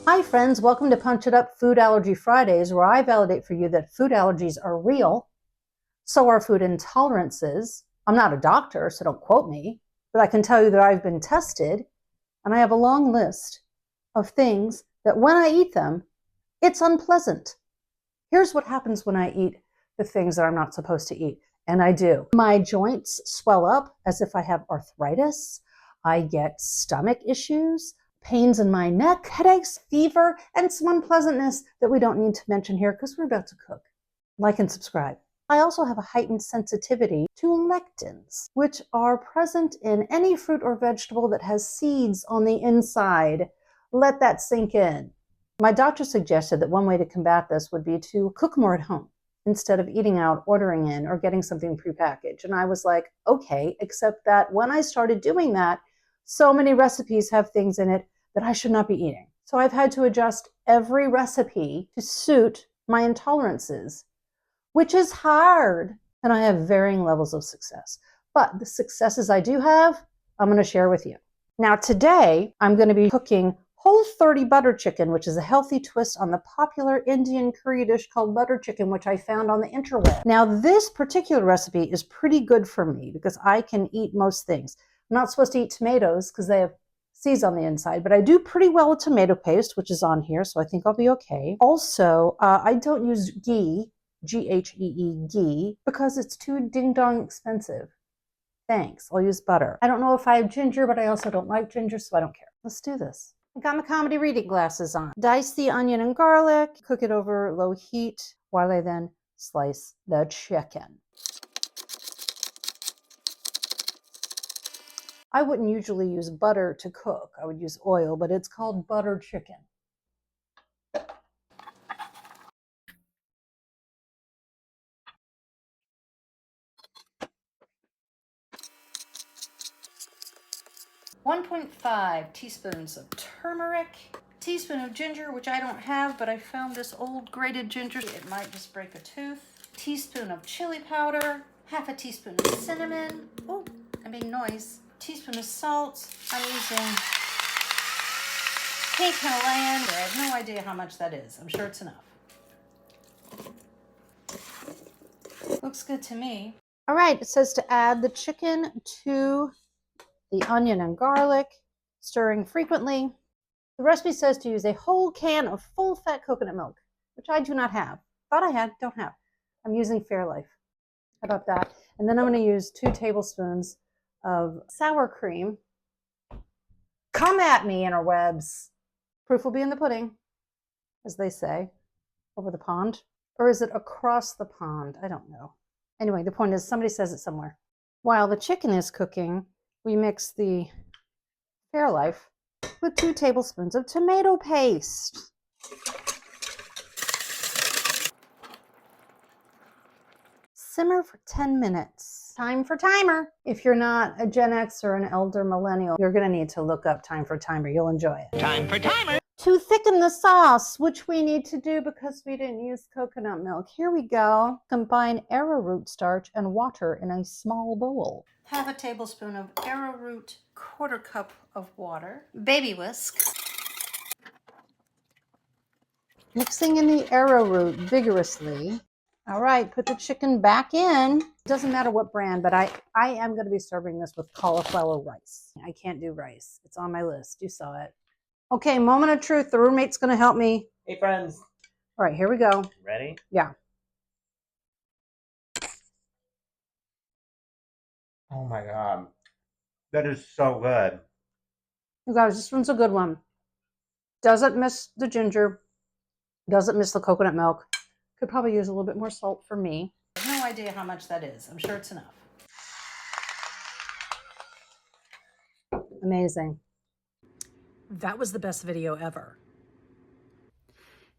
Hi friends, welcome to Punch It Up Food Allergy Fridays, where I validate for you that food allergies are real, so are food intolerances. I'm not a doctor, so don't quote me, but I can tell you that I've been tested, and I have a long list of things that when I eat them, it's unpleasant. Here's what happens when I eat the things that I'm not supposed to eat, and I do. My joints swell up as if I have arthritis. I get stomach issues, pains in my neck, headaches, fever, and some unpleasantness that we don't need to mention here because we're about to cook. Like and subscribe. I also have a heightened sensitivity to lectins, which are present in any fruit or vegetable that has seeds on the inside. Let that sink in. My doctor suggested that one way to combat this would be to cook more at home instead of eating out, ordering in, or getting something prepackaged. And I was like, okay, except that when I started doing that, so many recipes have things in it that I should not be eating. So I've had to adjust every recipe to suit my intolerances, which is hard. And I have varying levels of success. But the successes I do have, I'm going to share with you. Now today, I'm going to be cooking Whole30 Butter Chicken, which is a healthy twist on the popular Indian curry dish called butter chicken, which I found on the interweb. Now this particular recipe is pretty good for me because I can eat most things. I'm not supposed to eat tomatoes because they have seeds on the inside, but I do pretty well with tomato paste, which is on here, so I think I'll be okay. Also, I don't use ghee, G-H-E-E, ghee, because it's too ding-dong expensive. Thanks, I'll use butter. I don't know if I have ginger, but I also don't like ginger, so I don't care. Let's do this. I got my comedy reading glasses on. Dice the onion and garlic, cook it over low heat, while I then slice the chicken. I wouldn't usually use butter to cook. I would use oil, but it's called butter chicken. .5 teaspoons of turmeric, teaspoon of ginger, which I don't have, but I found this old grated ginger. It might just break a tooth. Teaspoon of chili powder, half a teaspoon of cinnamon. Oh, I'm making noise. Teaspoon of salt. I'm using pink Himalayan. I have no idea how much that is. I'm sure it's enough. Looks good to me. All right, it says to add the chicken to the onion and garlic, stirring frequently. The recipe says to use a whole can of full-fat coconut milk, which I do not have. Thought I had, don't have. I'm using Fairlife. How about that? And then I'm going to use 2 tablespoons of sour cream. Come at me, interwebs. Proof will be in the pudding, as they say, over the pond. Or is it across the pond? I don't know. Anyway, the point is somebody says it somewhere. While the chicken is cooking, we mix the Fairlife with 2 tablespoons of tomato paste. Simmer for 10 minutes. Time for timer. If you're not a Gen X or an elder millennial, you're going to need to look up time for timer. You'll enjoy it. Time for timer. To thicken the sauce, which we need to do because we didn't use coconut milk. Here we go. Combine arrowroot starch and water in a small bowl. Half a tablespoon of arrowroot, 1/4 cup of water. Baby whisk. Mixing in the arrowroot vigorously. All right, put the chicken back in. Doesn't matter what brand, but I am going to be serving this with cauliflower rice. I can't do rice. It's on my list. You saw it. Okay, moment of truth. The roommate's going to help me. Hey, friends. All right, here we go. Ready? Yeah. Oh my God. That is so good. You guys, this one's a good one. Doesn't miss the ginger. Doesn't miss the coconut milk. Could probably use a little bit more salt for me. I have no idea how much that is. I'm sure it's enough. Amazing. That was the best video ever.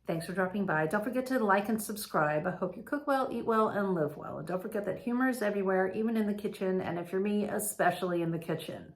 Thanks for dropping by. Don't forget to like and subscribe. I hope you cook well, eat well, and live well. And don't forget that humor is everywhere, even in the kitchen. And if you're me, especially in the kitchen.